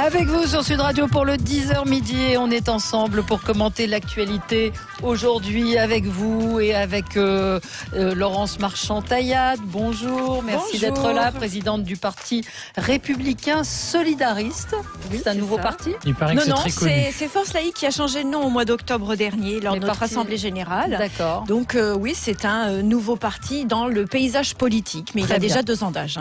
Avec vous sur Sud Radio pour le 10h midi et on est ensemble pour commenter l'actualité aujourd'hui avec vous et avec Laurence Marchand-Taillade. Bonjour, merci d'être là, présidente du parti républicain solidariste. Oui, c'est un nouveau parti. Il paraît que c'est très connu. C'est Force laïque qui a changé de nom au mois d'octobre dernier lors de notre assemblée générale. D'accord. Donc oui, c'est un nouveau parti dans le paysage politique, mais il a déjà 2 ans d'âge.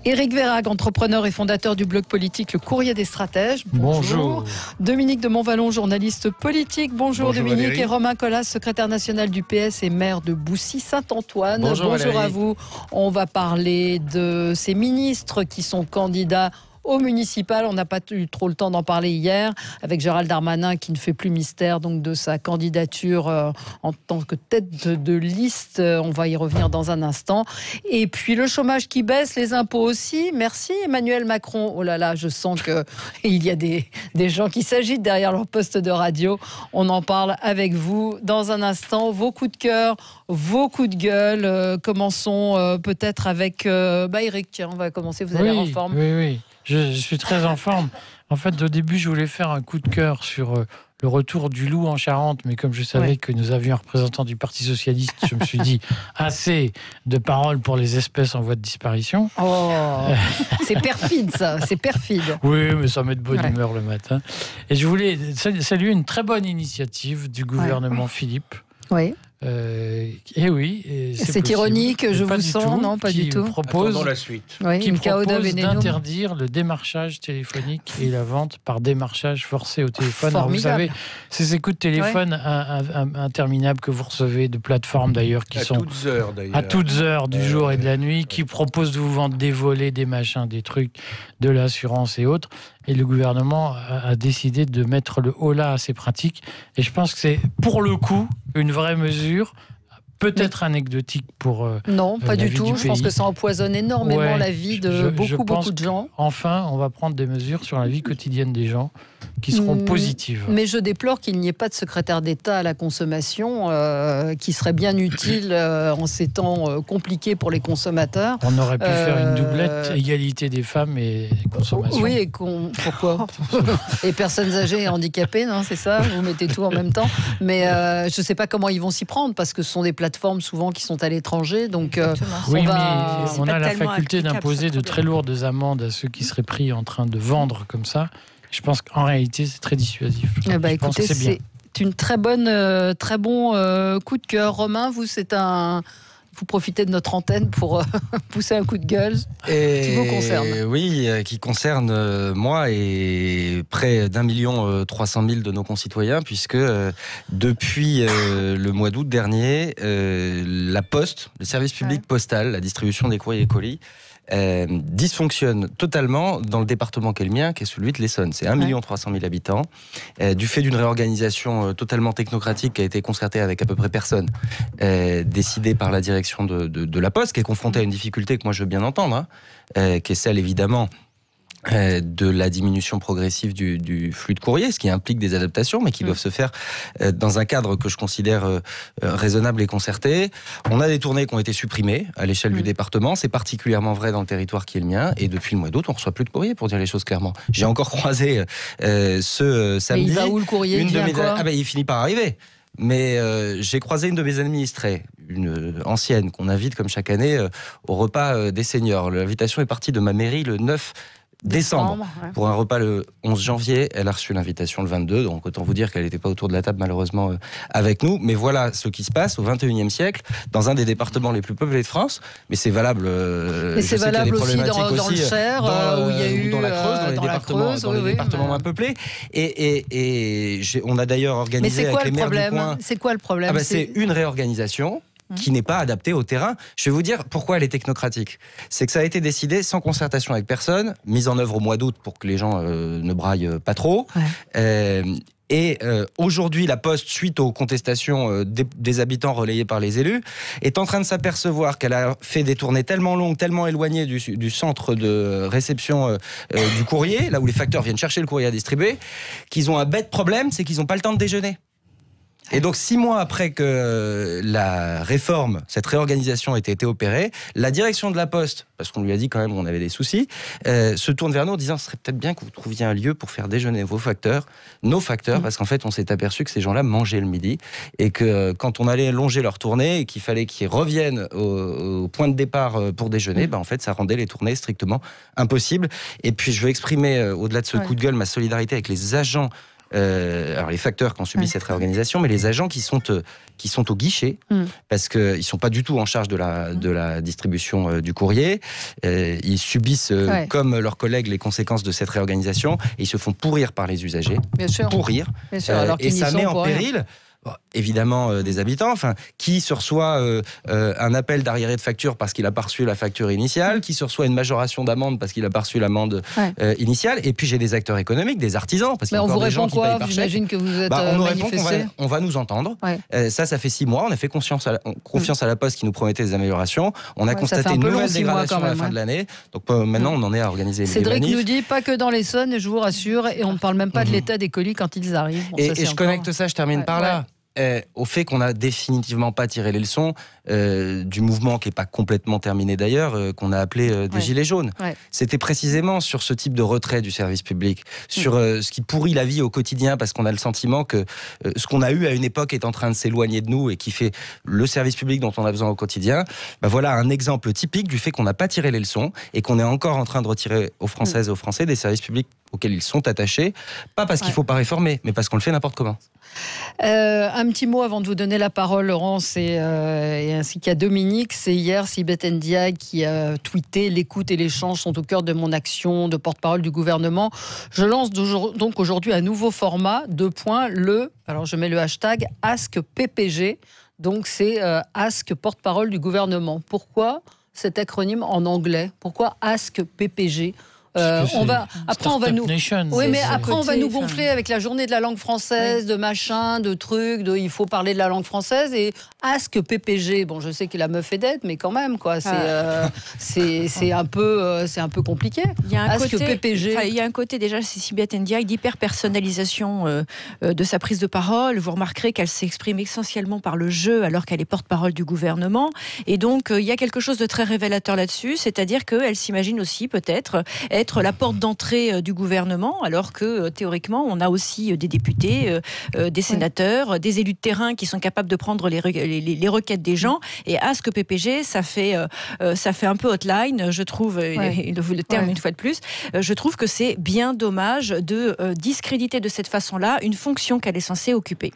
Éric Vérag, entrepreneur et fondateur du blog politique Le Courrier des Stratèges. Bonjour. Dominique de Montvalon, journaliste politique. Bonjour Dominique. Valérie. Et Romain Collas, secrétaire national du PS et maire de Boussy-Saint-Antoine. Bonjour à vous. On va parler de ces ministres qui sont candidats au municipal. On n'a pas eu trop le temps d'en parler hier avec Gérald Darmanin qui ne fait plus mystère donc de sa candidature en tant que tête de liste. On va y revenir dans un instant. Et puis le chômage qui baisse, les impôts aussi. Merci Emmanuel Macron. Oh là là, je sens qu'il y a des gens qui s'agitent derrière leur poste de radio. On en parle avec vous dans un instant. Vos coups de cœur, vos coups de gueule. Commençons peut-être avec Éric. Tiens, on va commencer. Vous avez l'air en forme. Oui. Je suis très en forme. En fait, au début, je voulais faire un coup de cœur sur le retour du loup en Charente, mais comme je savais que nous avions un représentant du Parti Socialiste, je me suis dit assez de paroles pour les espèces en voie de disparition. Oh, c'est perfide ça, c'est perfide. Oui, mais ça met de bonne humeur le matin. Et je voulais saluer une très bonne initiative du gouvernement Philippe. Oui. Et oui, c'est ironique, je vous sens, non, pas du tout. Propose la suite. Qui propose d'interdire le démarchage téléphonique et la vente par démarchage forcé au téléphone. Alors, vous savez, ces écoutes de téléphone interminables que vous recevez de plateformes d'ailleurs qui sont à toutes heures du jour et de la nuit, qui proposent de vous vendre des volets, des machins, des trucs, de l'assurance et autres. Et le gouvernement a décidé de mettre le holà à ces pratiques. Et je pense que c'est, pour le coup, une vraie mesure, peut-être anecdotique pour non, pas du tout. Je pense que ça empoisonne énormément la vie de beaucoup de gens. Enfin, on va prendre des mesures sur la vie quotidienne des gens qui seront positives. Mais je déplore qu'il n'y ait pas de secrétaire d'État à la consommation qui serait bien utile en ces temps compliqués pour les consommateurs. On aurait pu faire une doublette, égalité des femmes et consommation. Oui, et pourquoi et personnes âgées et handicapées, non, c'est ça. Vous mettez tout en même temps. Mais je ne sais pas comment ils vont s'y prendre parce que ce sont des plateformes souvent qui sont à l'étranger. Donc, mais on a la faculté d'imposer de très lourdes amendes à ceux qui seraient pris en train de vendre comme ça. Je pense qu'en réalité, c'est très dissuasif. Écoutez, c'est une très bon coup de cœur. Romain, vous profitez de notre antenne pour pousser un coup de gueule qui vous concerne. Oui, qui concerne moi et près d'1,3 million de nos concitoyens, puisque depuis le mois d'août dernier, la Poste, le service public postal, la distribution des courriers et colis, dysfonctionne totalement dans le département qui est le mien, qui est celui de l'Essonne. C'est 1,3 million d'habitants. Du fait d'une réorganisation totalement technocratique qui a été concertée avec à peu près personne, décidée par la direction de la Poste, qui est confrontée à une difficulté que moi je veux bien entendre, qui est celle évidemment de la diminution progressive du flux de courrier, ce qui implique des adaptations, mais qui doivent se faire dans un cadre que je considère raisonnable et concerté. On a des tournées qui ont été supprimées à l'échelle du département, c'est particulièrement vrai dans le territoire qui est le mien, et depuis le mois d'août, on ne reçoit plus de courrier, pour dire les choses clairement. J'ai encore croisé ce samedi... Mais il va où le courrier? Il finit par arriver. Mais j'ai croisé une de mes administrées, une ancienne, qu'on invite comme chaque année au repas des seniors. L'invitation est partie de ma mairie le 9 décembre. Pour un repas le 11 janvier, elle a reçu l'invitation le 22, donc autant vous dire qu'elle n'était pas autour de la table malheureusement avec nous, mais voilà ce qui se passe au 21e siècle, dans un des départements les plus peuplés de France, mais c'est valable mais c'est valable aussi dans le Cher, où il y a eu dans la Creuse, dans les départements moins peuplés, et on a d'ailleurs organisé avec les maires du coin... C'est quoi le problème? C'est une réorganisation qui n'est pas adaptée au terrain. Je vais vous dire pourquoi elle est technocratique. C'est que ça a été décidé sans concertation avec personne, mise en œuvre au mois d'août pour que les gens ne braillent pas trop. Et aujourd'hui, la Poste, suite aux contestations des habitants relayées par les élus, est en train de s'apercevoir qu'elle a fait des tournées tellement longues, tellement éloignées du centre de réception du courrier, là où les facteurs viennent chercher le courrier à distribuer, qu'ils ont un bête problème, c'est qu'ils n'ont pas le temps de déjeuner. Et donc 6 mois après que la réforme, cette réorganisation ait été opérée, la direction de la Poste, parce qu'on lui a dit quand même qu'on avait des soucis, se tourne vers nous en disant ce serait peut-être bien que vous trouviez un lieu pour faire déjeuner nos facteurs, parce qu'en fait on s'est aperçu que ces gens-là mangeaient le midi et que quand on allait longer leur tournée et qu'il fallait qu'ils reviennent au point de départ pour déjeuner, en fait ça rendait les tournées strictement impossibles. Et puis je veux exprimer au-delà de ce coup de gueule ma solidarité avec les agents. Alors les facteurs qui ont subi cette réorganisation, mais les agents qui sont au guichet, parce qu'ils ne sont pas du tout en charge de la distribution du courrier. Ils subissent, comme leurs collègues, les conséquences de cette réorganisation, et ils se font pourrir par les usagers. Bien sûr. Pourrir. Bien sûr, alors et ça met en péril... évidemment des habitants, qui se reçoit un appel d'arriéré de facture parce qu'il a pas reçu la facture initiale, qui se reçoit une majoration d'amende parce qu'il a pas reçu l'amende initiale, et puis j'ai des acteurs économiques, des artisans, parce qu'il y a encore des gens qui payent par chèque. J'imagine que vous êtes on nous répond qu'on va nous entendre. Ça fait 6 mois, on a fait confiance à la Poste qui nous promettait des améliorations. On a constaté une nouvelle dégradation à la fin de l'année. Donc maintenant, on en est à organiser les manifs. Cédric nous dit pas que dans l'Essonne, je vous rassure, et on ne parle même pas de l'état des colis quand ils arrivent. Et je connecte ça, je termine par là. Au fait qu'on n'a définitivement pas tiré les leçons du mouvement qui n'est pas complètement terminé d'ailleurs, qu'on a appelé des Gilets jaunes. C'était précisément sur ce type de retrait du service public, sur ce qui pourrit la vie au quotidien, parce qu'on a le sentiment que ce qu'on a eu à une époque est en train de s'éloigner de nous et qui fait le service public dont on a besoin au quotidien. Voilà un exemple typique du fait qu'on n'a pas tiré les leçons et qu'on est encore en train de retirer aux Françaises et aux Français des services publics auxquels ils sont attachés, pas parce qu'il ne faut pas réformer, mais parce qu'on le fait n'importe comment. Un petit mot avant de vous donner la parole, Laurence, et ainsi qu'à Dominique. C'est hier Sibeth Ndiaye qui a tweeté « L'écoute et l'échange sont au cœur de mon action de porte-parole du gouvernement. Je lance donc aujourd'hui un nouveau format, alors je mets le hashtag AskPPG, donc c'est Ask porte-parole du gouvernement. Pourquoi cet acronyme en anglais? Pourquoi AskPPG? Après on va nous gonfler avec la journée de la langue française, de machin, de trucs, il faut parler de la langue française, et Ask PPG. Bon, je sais que la meuf est dead, mais quand même quoi, c'est un peu compliqué. Il y a un côté PPG. Il y a un côté déjà, c'est Sibeth Ndiaye, d'hyper-personnalisation de sa prise de parole. Vous remarquerez qu'elle s'exprime essentiellement par le jeu alors qu'elle est porte-parole du gouvernement, et donc il y a quelque chose de très révélateur là-dessus, c'est-à-dire qu'elle s'imagine aussi peut-être être la porte d'entrée du gouvernement, alors que théoriquement on a aussi des députés, des sénateurs, des élus de terrain qui sont capables de prendre les requêtes des gens. Et Ask PPG, ça fait un peu hotline, je trouve, le terme une fois de plus. Je trouve que c'est bien dommage de discréditer de cette façon-là une fonction qu'elle est censée occuper.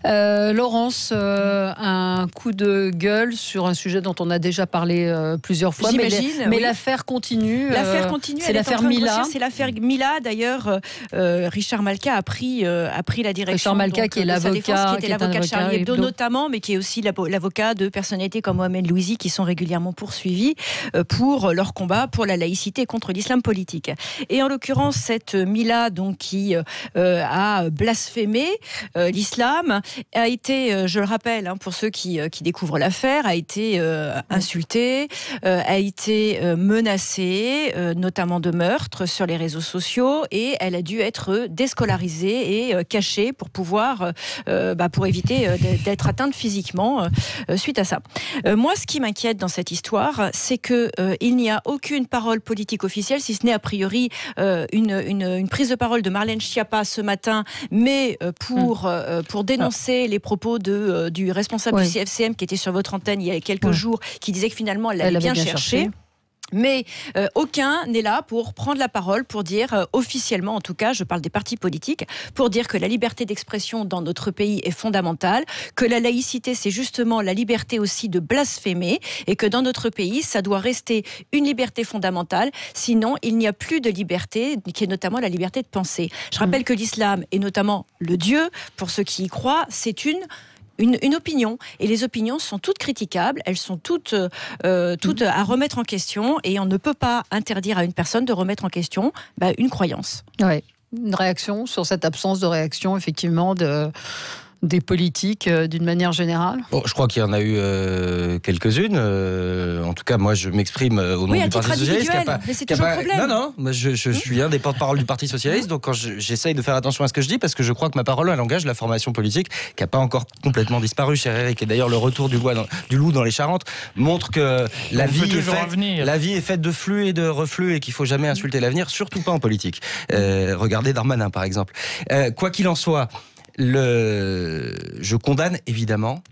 Laurence, un coup de gueule sur un sujet dont on a déjà parlé plusieurs fois, mais l'affaire continue. L'affaire continue. C'est l'affaire Mila. C'est l'affaire Mila. D'ailleurs, Richard Malka a pris la direction. Richard Malka, qui est l'avocat, qui était l'avocat de Charlie Hebdo notamment, mais qui est aussi l'avocat de personnalités comme Mohamed Louisi, qui sont régulièrement poursuivis pour leur combat pour la laïcité contre l'islam politique. Et en l'occurrence, cette Mila, donc, qui a blasphémé l'islam, a été, je le rappelle, pour ceux qui découvrent l'affaire, a été insultée, a été menacée, notamment de meurtre sur les réseaux sociaux, et elle a dû être déscolarisée et cachée pour pouvoir, pour éviter d'être atteinte physiquement suite à ça. Moi, ce qui m'inquiète dans cette histoire, c'est que il n'y a aucune parole politique officielle, si ce n'est a priori une prise de parole de Marlène Schiappa ce matin, mais pour dénoncer les propos du responsable du CFCM qui était sur votre antenne il y a quelques jours, qui disait que finalement elle l'avait bien cherché. Mais aucun n'est là pour prendre la parole, pour dire officiellement, en tout cas, je parle des partis politiques, pour dire que la liberté d'expression dans notre pays est fondamentale, que la laïcité, c'est justement la liberté aussi de blasphémer, et que dans notre pays, ça doit rester une liberté fondamentale, sinon il n'y a plus de liberté, qui est notamment la liberté de penser. Je rappelle que l'islam, et notamment le Dieu, pour ceux qui y croient, c'est une opinion, et les opinions sont toutes critiquables, elles sont toutes à remettre en question, et on ne peut pas interdire à une personne de remettre en question une croyance. Une réaction sur cette absence de réaction, effectivement, des politiques d'une manière générale? Bon, je crois qu'il y en a eu quelques-unes. En tout cas, moi, je m'exprime au nom du Parti Socialiste. Mais c'est toujours le problème. Non, moi, je suis un des porte-parole du Parti Socialiste, donc quand j'essaye de faire attention à ce que je dis, parce que je crois que ma parole, elle engage la formation politique, qui n'a pas encore complètement disparu, cher Eric. Et d'ailleurs, le retour du loup dans les Charentes montre que la vie est faite de flux et de reflux, et qu'il ne faut jamais insulter l'avenir, surtout pas en politique. Regardez Darmanin, par exemple. Quoi qu'il en soit, je condamne évidemment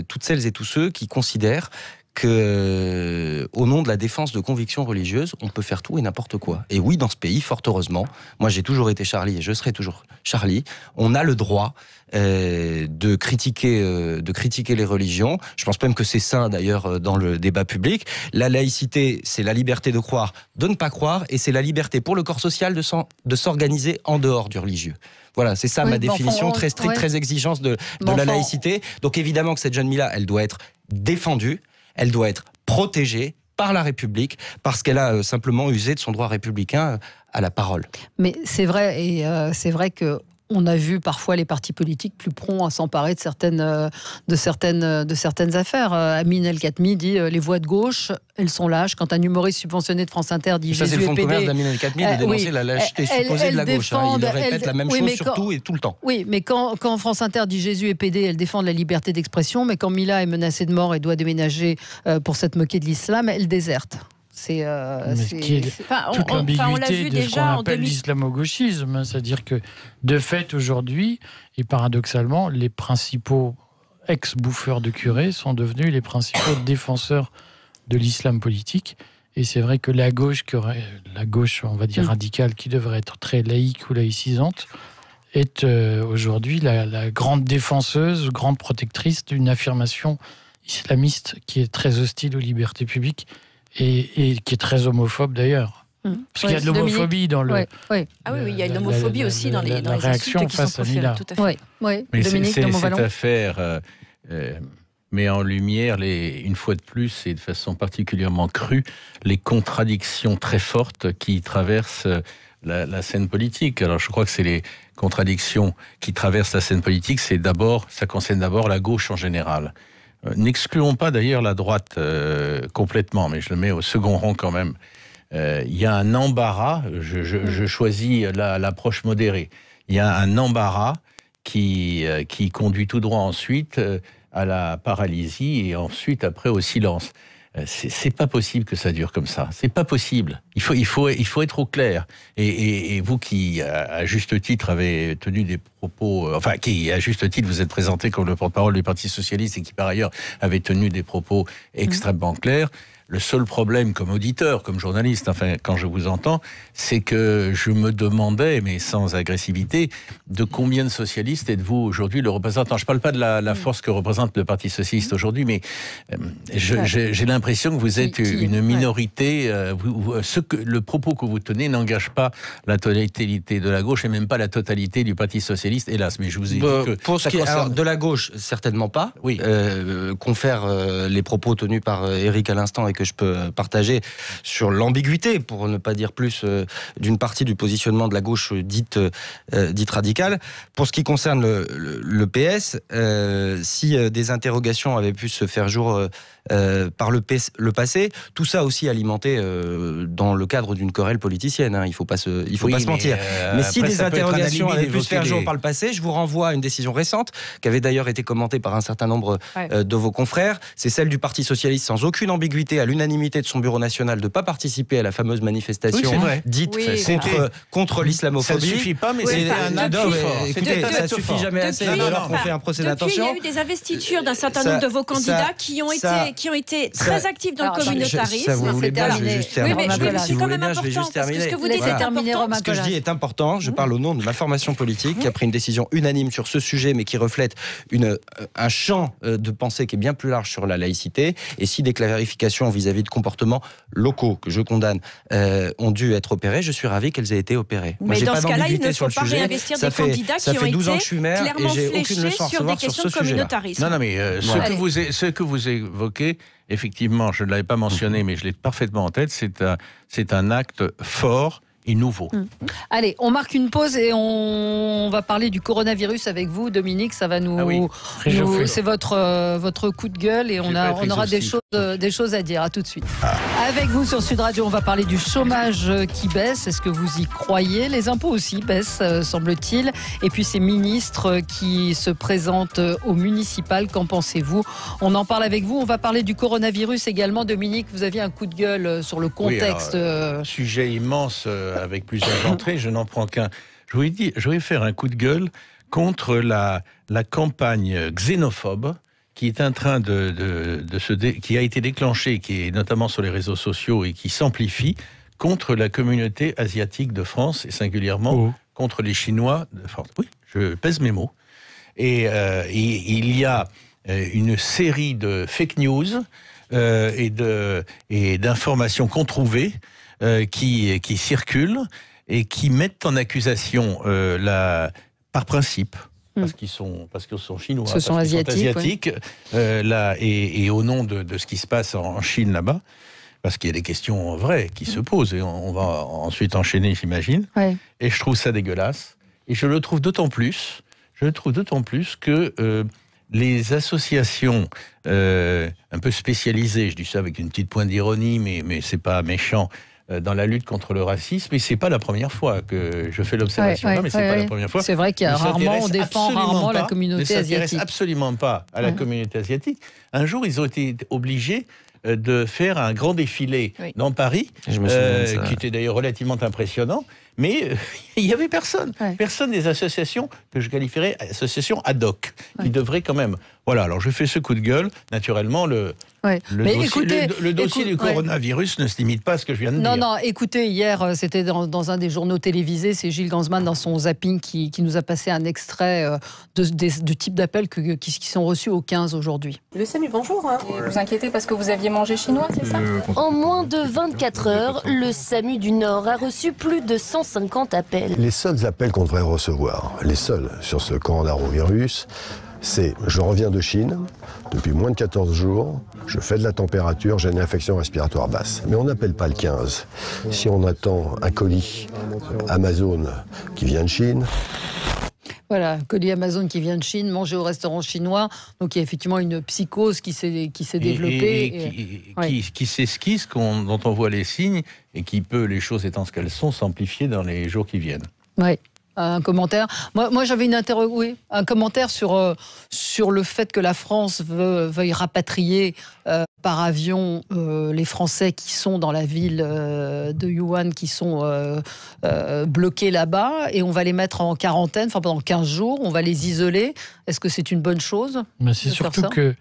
toutes celles et tous ceux qui considèrent que, au nom de la défense de convictions religieuses, on peut faire tout et n'importe quoi. Et oui, dans ce pays, fort heureusement, moi j'ai toujours été Charlie et je serai toujours Charlie, on a le droit de critiquer les religions. Je pense même que c'est sain d'ailleurs dans le débat public. La laïcité, c'est la liberté de croire, de ne pas croire, et c'est la liberté pour le corps social de s'organiser en dehors du religieux. Voilà, c'est ça ma définition très stricte, très exigeante de la laïcité. Donc évidemment que cette jeune Mila, elle doit être défendue, elle doit être protégée par la République, parce qu'elle a simplement usé de son droit républicain à la parole. Mais c'est vrai, et c'est vrai que on a vu parfois les partis politiques plus prompts à s'emparer de certaines affaires. Amin El Khatmi dit les voix de gauche, elles sont lâches. Quand un humoriste subventionné de France Inter dit ça, Jésus c'est le fond et de PD, commerce d'Amin El Khatmi de dénoncer la lâcheté supposée de la gauche. Il répète la même chose surtout et tout le temps. Oui, mais quand France Inter dit Jésus et PD, elle défend la liberté d'expression, mais quand Mila est menacée de mort et doit déménager pour s'être moquée de l'islam, elle déserte. Toute l'ambiguïté de ce qu'on appelle l'islamo-gauchisme. C'est-à-dire que, de fait, aujourd'hui, et paradoxalement, les principaux ex-bouffeurs de curés sont devenus les principaux défenseurs de l'islam politique. Et c'est vrai que la gauche, on va dire radicale, qui devrait être très laïque ou laïcisante, est aujourd'hui la grande défenseuse, grande protectrice d'une affirmation islamiste qui est très hostile aux libertés publiques. Et qui est très homophobe d'ailleurs. Parce qu'il y a de l'homophobie dans le... Ah oui, il y a de l'homophobie aussi dans les réactions face à Mila. Mais cette affaire met en lumière, une fois de plus et de façon particulièrement crue, les contradictions très fortes qui traversent la scène politique. Alors je crois que c'est les contradictions qui traversent la scène politique, ça concerne d'abord la gauche en général. N'excluons pas d'ailleurs la droite complètement, mais je le mets au second rang quand même. Il y a un embarras, je choisis l'approche modérée, il y a un embarras qui conduit tout droit ensuite à la paralysie et ensuite après au silence. C'est pas possible que ça dure comme ça. C'est pas possible. Il faut être au clair. Et vous qui, à juste titre, avez tenu des propos... qui, à juste titre, vous êtes présenté comme le porte-parole du Parti Socialiste et qui, par ailleurs, avez tenu des propos extrêmement clairs. Le seul problème, comme auditeur, comme journaliste, quand je vous entends, c'est que je me demandais, mais sans agressivité, de combien de socialistes êtes-vous aujourd'hui le représentant? Je ne parle pas de la force que représente le Parti Socialiste aujourd'hui, mais j'ai l'impression que vous êtes une minorité. Le propos que vous tenez n'engage pas la totalité de la gauche et même pas la totalité du Parti Socialiste, hélas. Mais je vous ai dit que... Pour ce qui est de la gauche, certainement pas. Oui. Confère les propos tenus par Éric à l'instant et que je peux partager sur l'ambiguïté, pour ne pas dire plus, d'une partie du positionnement de la gauche dite radicale. Pour ce qui concerne le PS, si des interrogations avaient pu se faire jour par le passé, tout ça aussi alimenté dans le cadre d'une querelle politicienne. Il faut pas se mentir. Mais si des interrogations avaient pu se faire jour par le passé, je vous renvoie à une décision récente qui avait d'ailleurs été commentée par un certain nombre de vos confrères. C'est celle du Parti Socialiste, sans aucune ambiguïté, à l'unanimité de son bureau national, de ne pas participer à la fameuse manifestation dite contre l'islamophobie. Ça ne suffit pas, mais c'était un acte fort. Écoutez, ça ne suffit jamais assez, alors qu'on fait un procès d'intention. Il y a eu des investitures d'un certain nombre de vos candidats qui ont été très actifs dans le communautarisme. Vous voulez bien, je vais juste terminer. C'est quand même important, parce que ce que vous dites est important. Ce que je dis est important. Je parle au nom de ma formation politique qui a pris une décision unanime sur ce sujet, mais qui reflète un champ de pensée qui est bien plus large sur la laïcité. Et si des clarifications vis-à-vis de comportements locaux que je condamne ont dû être opérées, je suis ravi qu'elles aient été opérées. Mais dans ce cas-là, il ne faut pas réinvestir des candidats qui ont été clairement fléchés sur des questions de communautarisme. Non, mais ce que vous évoquez, effectivement, je ne l'avais pas mentionné, mais je l'ai parfaitement en tête, c'est un acte fort et nouveau. Allez, on marque une pause et on va parler du coronavirus avec vous, Dominique. Ça va nous c'est votre coup de gueule et on aura des choses à dire. À tout de suite. Avec vous sur Sud Radio, on va parler du chômage qui baisse. Est-ce que vous y croyez? Les impôts aussi baissent, semble-t-il. Et puis ces ministres qui se présentent au municipal, qu'en pensez-vous? On en parle avec vous. On va parler du coronavirus également. Dominique, vous aviez un coup de gueule sur le contexte. Oui, alors, sujet immense avec plusieurs entrées. Je n'en prends qu'un. Je voulais faire un coup de gueule contre la campagne xénophobe qui est en train qui a été déclenchée, qui est notamment sur les réseaux sociaux et qui s'amplifie contre la communauté asiatique de France et singulièrement contre les Chinois de France. Oui, je pèse mes mots. Et il y a une série de fake news et d'informations controuvées qui circulent et qui mettent en accusation par principe, parce qu'ils sont chinois, ce sont asiatiques, et au nom de ce qui se passe en Chine là-bas, parce qu'il y a des questions vraies qui se posent, et on va ensuite enchaîner, j'imagine. Ouais. Et je trouve ça dégueulasse. Et je le trouve d'autant plus que les associations un peu spécialisées, je dis ça avec une petite pointe d'ironie, mais c'est pas méchant, dans la lutte contre le racisme, et c'est pas la première fois que je fais l'observation, mais c'est pas la première fois. C'est vrai qu'il y a on défend rarement la communauté asiatique. Ne s'intéresse absolument pas à la communauté asiatique. Un jour, ils ont été obligés de faire un grand défilé dans Paris, qui était d'ailleurs relativement impressionnant, mais il n'y avait personne. Personne des associations que je qualifierais associations ad hoc, qui devraient quand même... Voilà, alors je fais ce coup de gueule. Naturellement, le dossier du coronavirus ne se limite pas à ce que je viens de dire. Non, écoutez, hier, c'était dans un des journaux télévisés, c'est Gilles Gansman dans son zapping qui nous a passé un extrait de type d'appels qui sont reçus au 15 aujourd'hui. Le SAMU, bonjour. Vous vous inquiétez parce que vous aviez mangé chinois, c'est ça? En moins de 24 heures, le SAMU du Nord a reçu plus de 150 appels. Les seuls appels qu'on devrait recevoir, les seuls sur ce coronavirus, c'est « je reviens de Chine, depuis moins de 14 jours, je fais de la température, j'ai une infection respiratoire basse ». Mais on n'appelle pas le 15. Si on attend un colis Amazon qui vient de Chine... Voilà, colis Amazon qui vient de Chine, manger au restaurant chinois. Donc il y a effectivement une psychose qui s'est développée. Qui s'esquisse, dont on voit les signes, et qui peut, les choses étant ce qu'elles sont, s'amplifier dans les jours qui viennent. Oui. Un commentaire. Moi j'avais un commentaire sur le fait que la France veuille rapatrier par avion les Français qui sont dans la ville de Wuhan, qui sont bloqués là-bas, et on va les mettre en quarantaine, pendant 15 jours, on va les isoler. Est-ce que c'est une bonne chose? C'est surtout que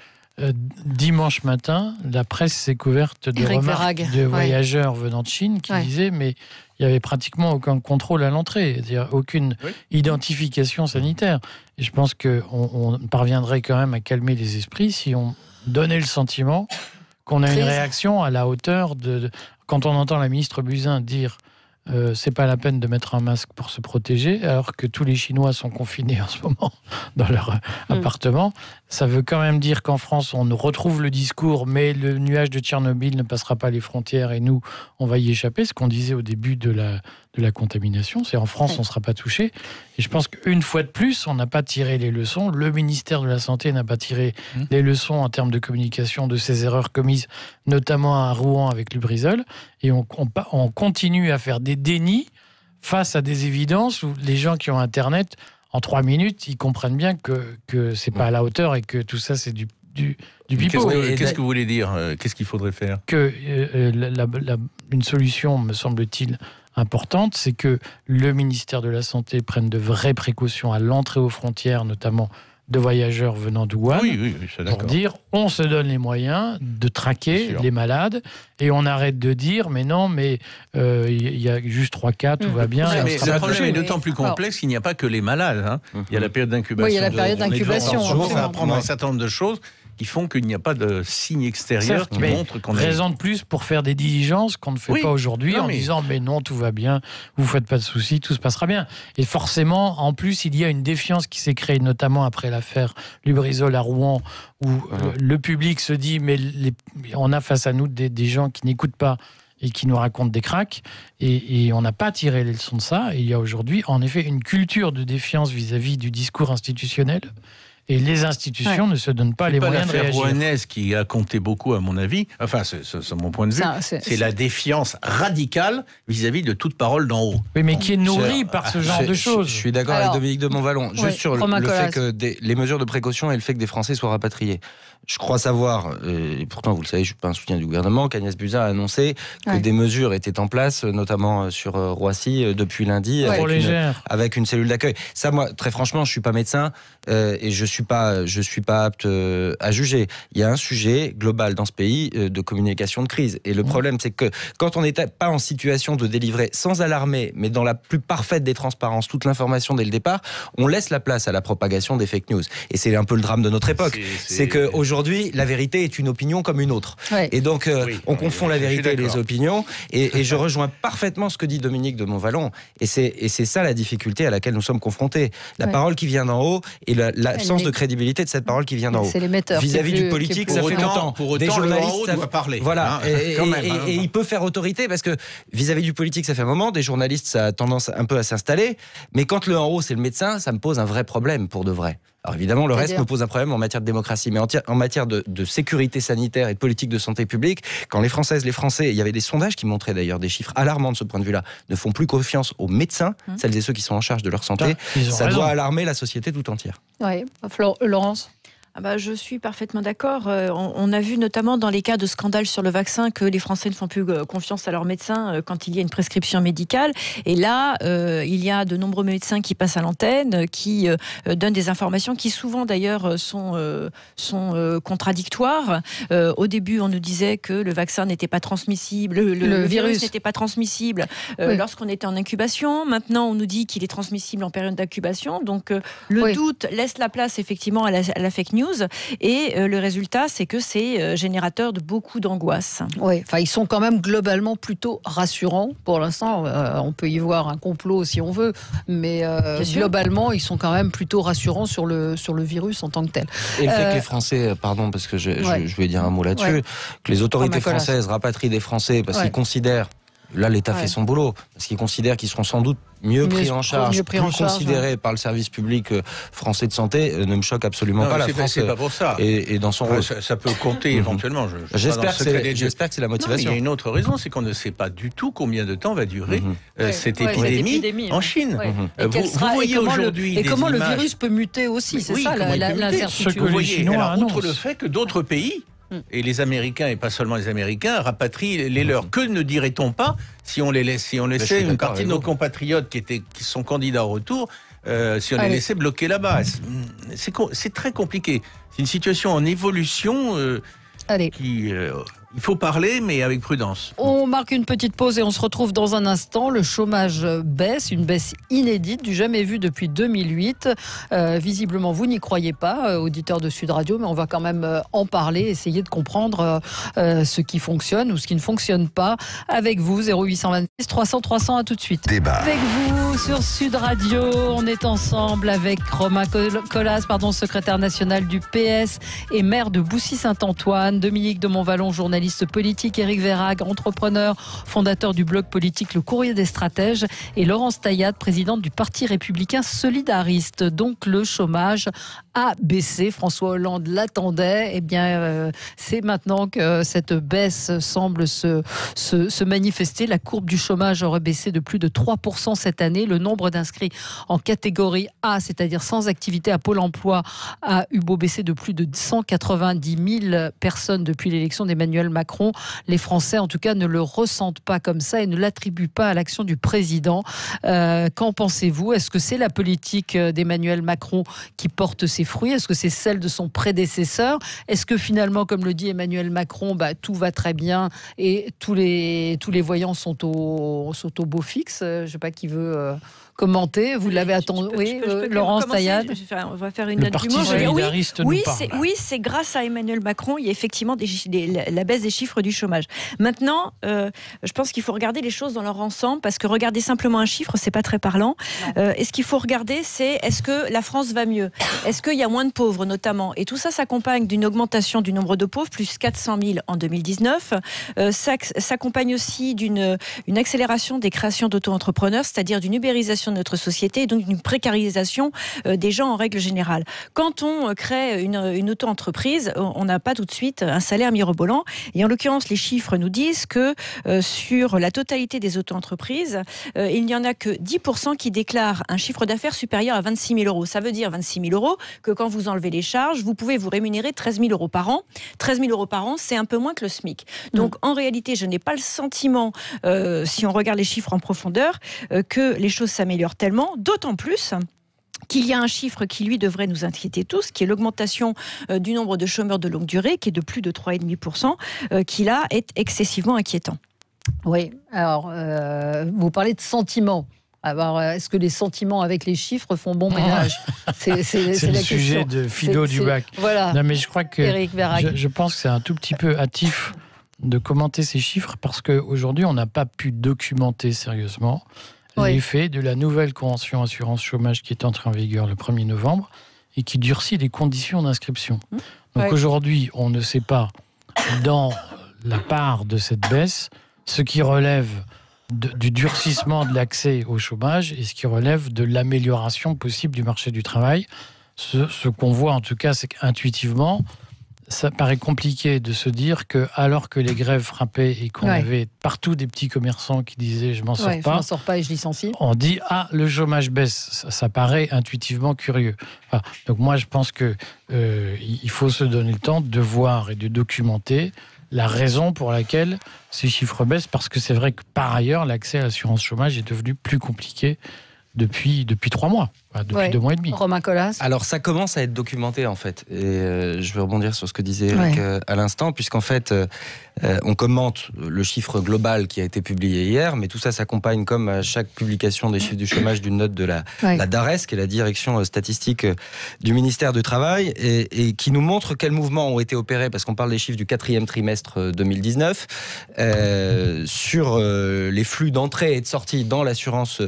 dimanche matin, la presse s'est couverte de remarques de voyageurs venant de Chine qui disaient mais il n'y avait pratiquement aucun contrôle à l'entrée, c'est-à-dire aucune identification sanitaire. Et je pense qu'on parviendrait quand même à calmer les esprits si on donnait le sentiment qu'on a une réaction à la hauteur de... Quand on entend la ministre Buzyn dire c'est pas la peine de mettre un masque pour se protéger, alors que tous les Chinois sont confinés en ce moment dans leur appartement. Ça veut quand même dire qu'en France, on retrouve le discours, mais le nuage de Tchernobyl ne passera pas les frontières et nous, on va y échapper. Ce qu'on disait au début de la contamination, c'est en France, on ne sera pas touché. Et je pense qu'une fois de plus, on n'a pas tiré les leçons. Le ministère de la Santé n'a pas tiré les leçons en termes de communication de ces erreurs commises, notamment à Rouen avec Lubrizol. Et on continue à faire des dénis face à des évidences où les gens qui ont Internet, en 3 minutes, ils comprennent bien que c'est pas à la hauteur et que tout ça, c'est du pipeau. Qu'est-ce que vous voulez dire? Qu'est-ce qu'il faudrait faire? Une solution, me semble-t-il, importante, c'est que le ministère de la Santé prenne de vraies précautions à l'entrée aux frontières, notamment de voyageurs venant de Wuhan, pour dire on se donne les moyens de traquer les malades et on arrête de dire mais non, mais il y a juste 3 cas, tout va bien. Mais le problème est d'autant plus complexe qu'il n'y a pas que les malades. Il y a la période d'incubation. Oui, il y a la période d'incubation. On va apprendre un certain nombre de choses qui font qu'il n'y a pas de signe extérieur qui montre qu'on est... Raison de plus pour faire des diligences qu'on ne fait pas aujourd'hui en disant mais non, tout va bien, vous faites pas de soucis, tout se passera bien. Et forcément, en plus, il y a une défiance qui s'est créée, notamment après l'affaire Lubrizol à Rouen, où le public se dit mais on a face à nous des gens qui n'écoutent pas et qui nous racontent des cracks. Et on n'a pas tiré les leçons de ça. Et il y a aujourd'hui, en effet, une culture de défiance vis-à-vis du discours institutionnel. Et les institutions ne se donnent pas les moyens de réagir. L'affaire Rouennaise qui a compté beaucoup, à mon avis, enfin, c'est mon point de vue, c'est la défiance radicale vis-à-vis de toute parole d'en haut. Oui, mais qui est nourrie par ce genre de choses. Je suis d'accord avec Dominique de Montvalon. Juste sur le fait que les mesures de précaution et le fait que des Français soient rapatriés. Je crois savoir, et pourtant vous le savez, je ne suis pas un soutien du gouvernement, qu'Agnès Buzyn a annoncé que des mesures étaient en place, notamment sur Roissy, depuis lundi, avec une cellule d'accueil. Ça, moi, très franchement, je ne suis pas médecin et je suis pas apte à juger. Il y a un sujet global dans ce pays de communication de crise. Et le problème, c'est que quand on n'est pas en situation de délivrer sans alarmer, mais dans la plus parfaite des transparences, toute l'information dès le départ, on laisse la place à la propagation des fake news. Et c'est un peu le drame de notre époque. C'est qu'aujourd'hui, la vérité est une opinion comme une autre. Et donc, on confond la vérité et les opinions. Et je rejoins parfaitement ce que dit Dominique de Montvalon. Et c'est ça la difficulté à laquelle nous sommes confrontés. La parole qui vient d'en haut et l'absence de crédibilité de cette parole qui vient d'en haut. C'est l'émetteur. Vis-à-vis du politique, ça fait longtemps. Pour autant, des journalistes doivent parler. Voilà. Et il peut faire autorité parce que vis-à-vis du politique, ça fait un moment. Des journalistes, ça a tendance un peu à s'installer. Mais quand le en haut, c'est le médecin, ça me pose un vrai problème pour de vrai. Alors évidemment, le reste me pose un problème en matière de démocratie, mais en matière de sécurité sanitaire et de politique de santé publique, quand les Françaises, les Français, il y avait des sondages qui montraient d'ailleurs des chiffres alarmants de ce point de vue-là, ne font plus confiance aux médecins, celles et ceux qui sont en charge de leur santé, ça doit alarmer la société tout entière. Oui, Laurence ? Je suis parfaitement d'accord. On a vu notamment dans les cas de scandale sur le vaccin que les Français ne font plus confiance à leurs médecins quand il y a une prescription médicale. Et là, il y a de nombreux médecins qui passent à l'antenne, qui donnent des informations qui souvent d'ailleurs sont contradictoires. Au début, on nous disait que le vaccin n'était pas transmissible, le virus n'était pas transmissible lorsqu'on était en incubation. Maintenant, on nous dit qu'il est transmissible en période d'incubation. Donc, le doute laisse la place effectivement à la fake news. Et le résultat, c'est que c'est générateur de beaucoup d'angoisse. Oui, enfin, ils sont quand même globalement plutôt rassurants. Pour l'instant, on peut y voir un complot si on veut, mais globalement, ils sont quand même plutôt rassurants sur le virus en tant que tel. Et le fait que les Français, pardon, parce que je vais dire un mot là-dessus, que les autorités françaises rapatrient des Français parce qu'ils considèrent, là l'État fait son boulot, parce qu'ils considèrent qu'ils seront sans doute mieux pris en charge, plus considérés par le service public français de santé, ne me choque absolument pas. La France, c'est pas pour ça. Et dans son rôle. Ça peut compter éventuellement. J'espère que c'est la motivation. Non, il y a une autre raison, c'est qu'on ne sait pas du tout combien de temps va durer cette épidémie en Chine. Vous voyez aujourd'hui. Et comment le virus peut muter aussi, c'est ça l'incertitude. Vous voyez, outre le fait que d'autres pays, et les Américains, et pas seulement les Américains, rapatrient les leurs. Que ne dirait-on pas si on laissait une partie de nos compatriotes qui sont candidats au retour, si on les laissait bloquer là-bas? C'est très compliqué. C'est une situation en évolution il faut parler, mais avec prudence. On marque une petite pause et on se retrouve dans un instant. Le chômage baisse, une baisse inédite, du jamais vu depuis 2008. Visiblement, vous n'y croyez pas, auditeurs de Sud Radio, mais on va quand même en parler, essayer de comprendre ce qui fonctionne ou ce qui ne fonctionne pas. Avec vous, 0826 300 300, à tout de suite. Débat. Avec vous sur Sud Radio, on est ensemble avec Romain Colas, secrétaire national du PS et maire de Boussy-Saint-Antoine, Dominique de Montvalon, journaliste politique, Éric Verhaeghe, entrepreneur, fondateur du blog politique Le Courrier des Stratèges, et Laurence Taillade, présidente du Parti républicain solidariste. Donc le chômage a baissé. François Hollande l'attendait. Eh bien, c'est maintenant que cette baisse semble se manifester. La courbe du chômage aurait baissé de plus de 3% cette année. Le nombre d'inscrits en catégorie A, c'est-à-dire sans activité à Pôle emploi, a eu beau baisser de plus de 190 000 personnes depuis l'élection d'Emmanuel Macron. Les Français, en tout cas, ne le ressentent pas comme ça et ne l'attribuent pas à l'action du président. Qu'en pensez-vous? Est-ce que c'est la politique d'Emmanuel Macron qui porte ses fruits? Est-ce que c'est celle de son prédécesseur? Est-ce que finalement, comme le dit Emmanuel Macron, tout va très bien et tous les voyants sont au beau fixe? Je ne sais pas qui veut commenter. Vous l'avez attendu, Laurence Taillade. On va faire une note d'humour. Oui, c'est grâce à Emmanuel Macron. Il y a effectivement la baisse baisse des chiffres du chômage. Maintenant, je pense qu'il faut regarder les choses dans leur ensemble, parce que regarder simplement un chiffre, c'est pas très parlant. Et ce qu'il faut regarder, c'est est-ce que la France va mieux ? Est-ce qu'il y a moins de pauvres, notamment ? Et tout ça s'accompagne d'une augmentation du nombre de pauvres, plus 400 000 en 2019. Ça s'accompagne aussi d'une accélération des créations d'auto-entrepreneurs, c'est-à-dire d'une ubérisation de notre société et donc d'une précarisation des gens en règle générale. Quand on crée une auto-entreprise, on n'a pas tout de suite un salaire mirobolant. Et en l'occurrence, les chiffres nous disent que sur la totalité des auto-entreprises, il n'y en a que 10% qui déclarent un chiffre d'affaires supérieur à 26 000 euros. Ça veut dire 26 000 euros que quand vous enlevez les charges, vous pouvez vous rémunérer 13 000 euros par an. 13 000 euros par an, c'est un peu moins que le SMIC. Donc en réalité, je n'ai pas le sentiment, si on regarde les chiffres en profondeur, que les choses s'améliorent tellement, d'autant plus qu'il y a un chiffre qui, lui, devrait nous inquiéter tous, qui est l'augmentation du nombre de chômeurs de longue durée, qui est de plus de 3,5%, qui, là, est excessivement inquiétant. Oui, alors, vous parlez de sentiments. Alors, est-ce que les sentiments avec les chiffres font bon ménage ? C'est le sujet de philo du bac. Voilà. Non, mais je crois que je pense que c'est un tout petit peu hâtif de commenter ces chiffres, parce qu'aujourd'hui, on n'a pas pu documenter sérieusement l'effet de la nouvelle convention assurance chômage qui est entrée en vigueur le 1er novembre et qui durcit les conditions d'inscription. Donc aujourd'hui, on ne sait pas, dans la part de cette baisse, ce qui relève du durcissement de l'accès au chômage et ce qui relève de l'amélioration possible du marché du travail. Ce qu'on voit en tout cas, c'est qu'intuitivement, ça paraît compliqué de se dire que, alors que les grèves frappaient et qu'on avait partout des petits commerçants qui disaient je m'en sors pas et je licencie, on dit le chômage baisse. Ça paraît intuitivement curieux. Donc moi je pense que il faut se donner le temps de voir et de documenter la raison pour laquelle ces chiffres baissent, parce que c'est vrai que par ailleurs l'accès à l'assurance chômage est devenu plus compliqué depuis 3 mois, depuis 2 mois et demi. Romain Colas. Alors ça commence à être documenté en fait, et je vais rebondir sur ce que disait Eric à l'instant, puisqu'en fait on commente le chiffre global qui a été publié hier, mais tout ça s'accompagne, comme à chaque publication des chiffres du chômage, d'une note de la DARES, qui est la direction statistique du ministère du Travail, et qui nous montre quels mouvements ont été opérés, parce qu'on parle des chiffres du 4e trimestre 2019, sur les flux d'entrée et de sortie dans l'assurance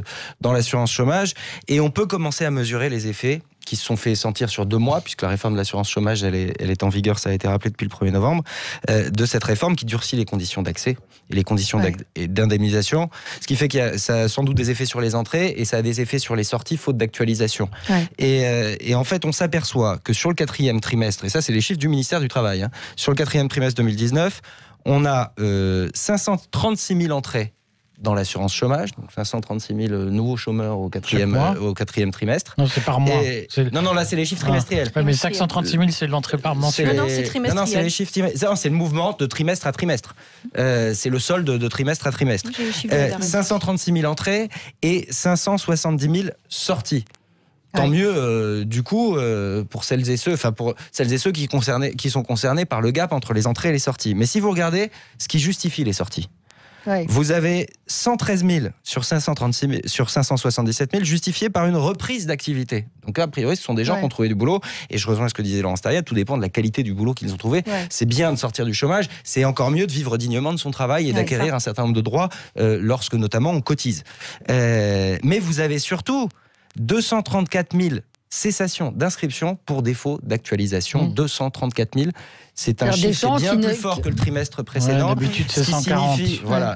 chômage, et on peut commencer à mesurer les effets qui se sont fait sentir sur 2 mois, puisque la réforme de l'assurance chômage, elle est en vigueur, ça a été rappelé depuis le 1er novembre, de cette réforme qui durcit les conditions d'accès et les conditions d'indemnisation, ce qui fait que ça a sans doute des effets sur les entrées et ça a des effets sur les sorties, faute d'actualisation. Et en fait, on s'aperçoit que sur le 4e trimestre, et ça c'est les chiffres du ministère du Travail, sur le 4e trimestre 2019, on a 536 000 entrées dans l'assurance chômage, donc 536 000 nouveaux chômeurs au 4e trimestre. Non, c'est par mois. Non, là, c'est les chiffres trimestriels. Mais 536 000, c'est l'entrée par mensuel. Non, c'est trimestriel. Non, c'est les chiffres trimestriels. C'est le mouvement de trimestre à trimestre. C'est le solde de trimestre à trimestre. 536 000 entrées et 570 000 sorties. Tant mieux, du coup, pour celles et ceux qui sont concernés par le gap entre les entrées et les sorties. Mais si vous regardez ce qui justifie les sorties, vous avez 113 000 sur 577 000 justifiés par une reprise d'activité. Donc, a priori, ce sont des gens qui ont trouvé du boulot. Et je rejoins ce que disait Laurence Taillade, tout dépend de la qualité du boulot qu'ils ont trouvé. C'est bien de sortir du chômage, c'est encore mieux de vivre dignement de son travail et d'acquérir un certain nombre de droits lorsque, notamment, on cotise. Mais vous avez surtout 234 000 cessations d'inscription pour défaut d'actualisation. 234 000. C'est un chiffre bien plus fort que le trimestre précédent. D'habitude, c'est 140.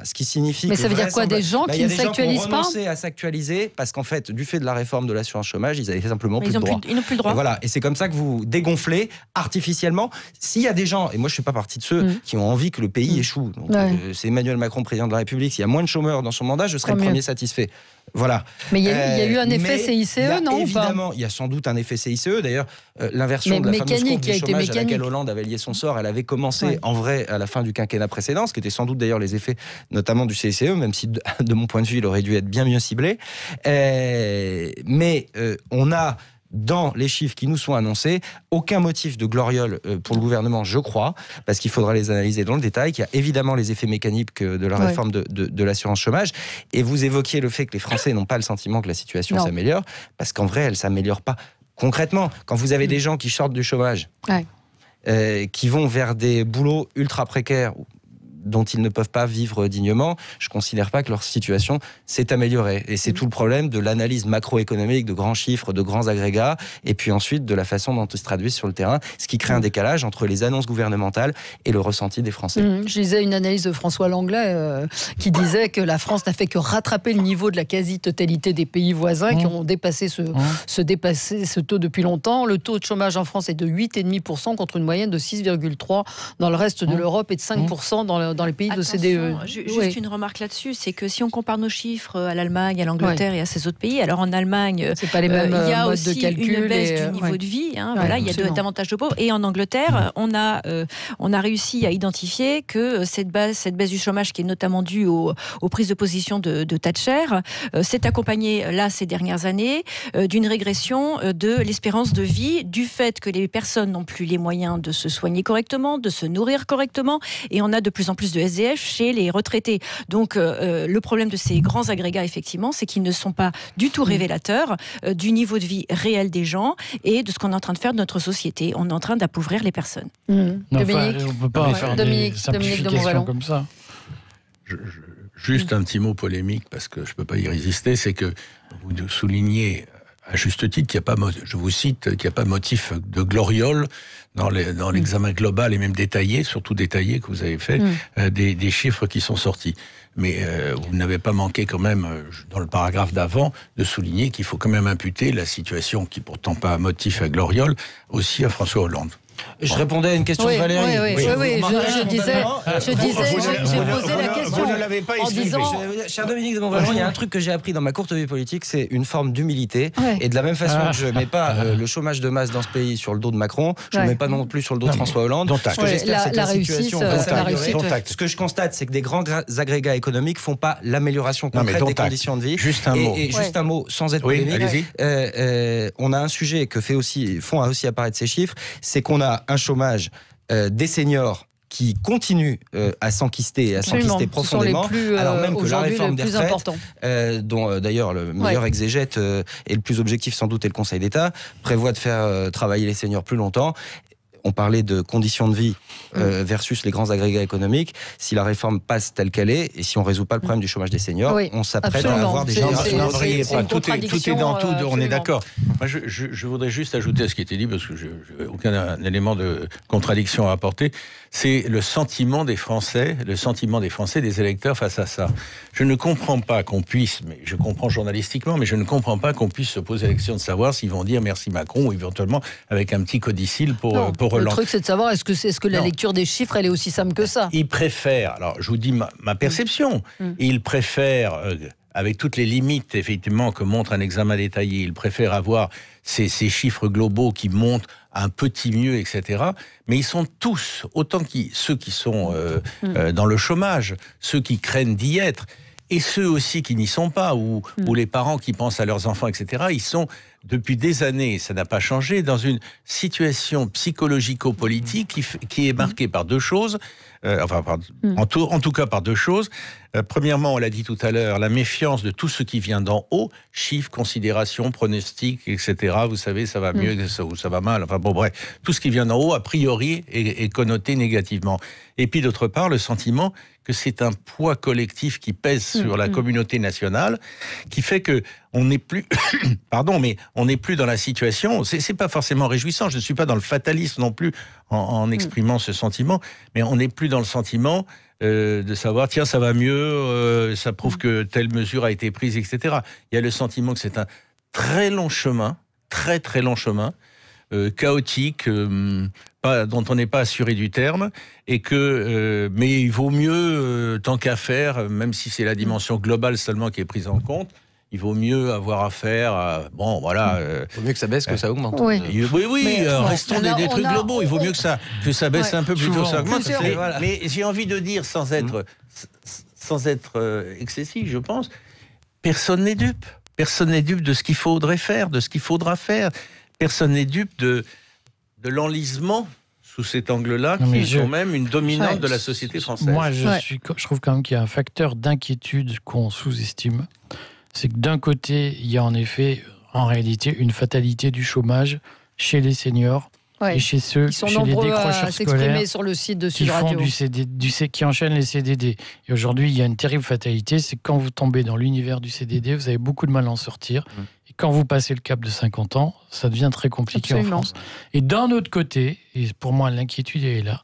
Ce qui signifie mais ça veut dire quoi, des gens qui ne s'actualisent pas ? Il y a des gens qui ont renoncé à s'actualiser parce qu'en fait, du fait de la réforme de l'assurance chômage, ils avaient simplement plus de droits. Ils n'ont plus le droit. Et c'est comme ça que vous dégonflez artificiellement. S'il y a des gens, et moi je ne fais pas partie de ceux qui ont envie que le pays échoue. Donc, c'est Emmanuel Macron, président de la République. S'il y a moins de chômeurs dans son mandat, je serai le premier satisfait. Voilà. Mais il y a eu un effet CICE, non ? Évidemment, il y a sans doute un effet CICE. D'ailleurs, l'inversion de la fameuse courbe du chômage à laquelle Hollande avait lié son sort, elle avait commencé en vrai à la fin du quinquennat précédent, ce qui était sans doute d'ailleurs les effets notamment du CICE, même si de mon point de vue il aurait dû être bien mieux ciblé. Mais on a dans les chiffres qui nous sont annoncés aucun motif de gloriole pour le gouvernement, je crois, parce qu'il faudra les analyser dans le détail, qu'il y a évidemment les effets mécaniques de la réforme de l'assurance chômage. Et vous évoquiez le fait que les Français n'ont pas le sentiment que la situation s'améliore, parce qu'en vrai elle ne s'améliore pas concrètement. Quand vous avez des gens qui sortent du chômage qui vont vers des boulots ultra précaires dont ils ne peuvent pas vivre dignement, je ne considère pas que leur situation s'est améliorée. Et c'est tout le problème de l'analyse macroéconomique, de grands chiffres, de grands agrégats, et puis ensuite de la façon dont ils se traduisent sur le terrain, ce qui crée un décalage entre les annonces gouvernementales et le ressenti des Français. Je lisais une analyse de François Langlais qui disait que la France n'a fait que rattraper le niveau de la quasi-totalité des pays voisins qui ont dépassé ce taux depuis longtemps. Le taux de chômage en France est de 8,5% contre une moyenne de 6,3% dans le reste de l'Europe et de 5% dans les pays de l'OCDE. Juste une remarque là-dessus, c'est que si on compare nos chiffres à l'Allemagne, à l'Angleterre et à ces autres pays, alors en Allemagne, c'est pas les mêmes il y a modes aussi de calcul une baisse du niveau de vie. Voilà, il y a davantage de pauvres. Et en Angleterre, on a réussi à identifier que cette baisse du chômage, qui est notamment due aux prises de position de Thatcher, s'est accompagnée là ces dernières années d'une régression de l'espérance de vie, du fait que les personnes n'ont plus les moyens de se soigner correctement, de se nourrir correctement, et on a de plus en plus de SDF chez les retraités. Donc le problème de ces grands agrégats, effectivement, c'est qu'ils ne sont pas du tout révélateurs du niveau de vie réel des gens et de ce qu'on est en train de faire de notre société. On est en train d'appauvrir les personnes. Dominique, on ne peut pas faire des simplifications comme ça. Juste un petit mot polémique, parce que je ne peux pas y résister, c'est que vous soulignez à juste titre qu'il n'y a pas, je vous cite, qu'il n'y a pas motif de gloriole dans l'examen global et même détaillé, surtout détaillé que vous avez fait, des chiffres qui sont sortis. Mais vous n'avez pas manqué quand même, dans le paragraphe d'avant, de souligner qu'il faut quand même imputer la situation, qui pourtant pas un motif à gloriole, aussi à François Hollande. Je répondais à une question de Valérie. Oui, je disais, j'ai posé la question. Vous ne l'avez pas expliqué. Cher Dominique de Montvalon, il y a un truc que j'ai appris dans ma courte vie politique, c'est une forme d'humilité. Et de la même façon que je ne mets pas le chômage de masse dans ce pays sur le dos de Macron, je ne le mets pas non plus sur le dos de François Hollande. Ce que j'espère, c'est que la situation va s'améliorer. Ce que je constate, c'est que des grands agrégats économiques ne font pas l'amélioration concrète des conditions de vie. Juste un mot. Et juste un mot, sans être polémique. On a un sujet que font aussi apparaître ces chiffres, c'est qu'on a un chômage des seniors qui continue à s'enquister et à s'enquister profondément, alors même que la réforme des retraites, dont d'ailleurs le meilleur exégète et le plus objectif sans doute est le Conseil d'État, prévoit de faire travailler les seniors plus longtemps. On parlait de conditions de vie versus les grands agrégats économiques. Si la réforme passe telle qu'elle est, et si on ne résout pas le problème du chômage des seniors, on s'apprête à avoir des générations. Tout est dans tout, on est d'accord. Moi, je voudrais juste ajouter à ce qui était dit, parce que je n'ai aucun élément de contradiction à apporter, c'est le sentiment des Français, des électeurs face à ça. Je ne comprends pas qu'on puisse, mais je comprends journalistiquement, mais je ne comprends pas qu'on puisse se poser la question de savoir s'ils vont dire merci Macron, ou éventuellement avec un petit codicile pour le truc, c'est de savoir est-ce que la lecture des chiffres, elle est aussi simple que ça. Ils préfèrent, alors je vous dis ma perception, ils préfèrent, avec toutes les limites effectivement que montre un examen détaillé, ils préfèrent avoir ces chiffres globaux qui montrent un petit mieux, etc. Mais ils sont tous, autant ceux qui sont dans le chômage, ceux qui craignent d'y être, et ceux aussi qui n'y sont pas, ou les parents qui pensent à leurs enfants, etc., ils sont, depuis des années, ça n'a pas changé, dans une situation psychologico-politique qui est marquée par deux choses, en tout cas par deux choses. Premièrement, on l'a dit tout à l'heure, la méfiance de tout ce qui vient d'en haut, chiffres, considérations, pronostics, etc. Vous savez, ça va mieux ou ça va mal. Enfin bon, bref, tout ce qui vient d'en haut, a priori, est connoté négativement. Et puis d'autre part, le sentiment que c'est un poids collectif qui pèse sur la communauté nationale, qui fait que on n'est plus, mais on n'est plus dans la situation. C'est pas forcément réjouissant. Je ne suis pas dans le fatalisme non plus en exprimant ce sentiment, mais on n'est plus dans le sentiment de savoir tiens, ça va mieux, ça prouve que telle mesure a été prise, etc. Il y a le sentiment que c'est un très long chemin, très très long chemin, chaotique, dont on n'est pas assuré du terme, et que mais il vaut mieux, tant qu'à faire, même si c'est la dimension globale seulement qui est prise en compte, il vaut mieux avoir affaire à... Bon, voilà... il vaut mieux que ça baisse que ça augmente. Oui, restons des trucs globaux. Il vaut mieux que ça baisse un peu plutôt que ça augmente. Mais j'ai envie de dire, sans être excessif, je pense, personne n'est dupe. Personne n'est dupe de ce qu'il faudrait faire, de ce qu'il faudra faire. Personne n'est dupe de l'enlisement sous cet angle-là, qui est quand même une dominante de la société française. Moi, je trouve quand même qu'il y a un facteur d'inquiétude qu'on sous-estime. C'est que d'un côté, il y a en effet, en réalité, une fatalité du chômage chez les seniors. et chez ceux qui sont chez nombreux les décrocheurs à s'exprimer scolaires sur le site de qui Sud Radio. font qui enchaînent les CDD. Et aujourd'hui, il y a une terrible fatalité, c'est que quand vous tombez dans l'univers du CDD, vous avez beaucoup de mal à en sortir. Et quand vous passez le cap de 50 ans, ça devient très compliqué en France. Et d'un autre côté, et pour moi l'inquiétude est là,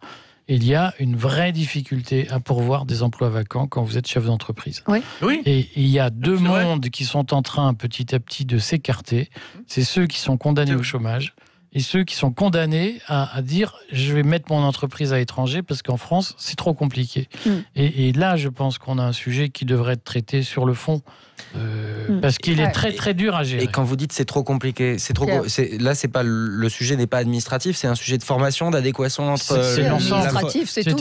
il y a une vraie difficulté à pourvoir des emplois vacants quand vous êtes chef d'entreprise. Oui. Et il y a deux mondes qui sont en train petit à petit de s'écarter. C'est ceux qui sont condamnés au chômage et ceux qui sont condamnés à dire je vais mettre mon entreprise à l'étranger parce qu'en France, c'est trop compliqué. Et là, je pense qu'on a un sujet qui devrait être traité sur le fond. Parce qu'il est très très dur à gérer. Et quand vous dites c'est trop compliqué, là c'est pas le sujet n'est pas administratif, c'est un sujet de formation, d'adéquation entre. C'est l'ensemble. Administratif, c'est tout.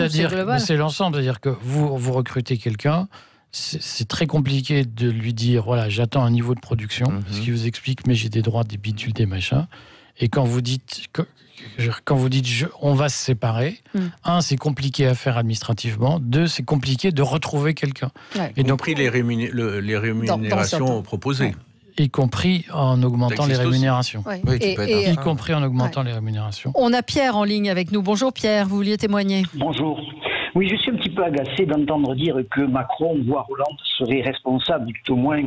C'est l'ensemble, c'est-à-dire que vous recrutez quelqu'un. C'est très compliqué de lui dire voilà, j'attends un niveau de production, ce qui vous explique mais j'ai des droits, des bidules, des machins. Et quand vous dites on va se séparer, un, c'est compliqué à faire administrativement, deux, c'est compliqué de retrouver quelqu'un. Y compris les rémunérations proposées. Y compris en augmentant les rémunérations. Y compris en augmentant les rémunérations. On a Pierre en ligne avec nous. Bonjour Pierre, vous vouliez témoigner? Bonjour. Oui, je suis un petit peu agacé d'entendre dire que Macron, voire Hollande, serait responsable, tout au moins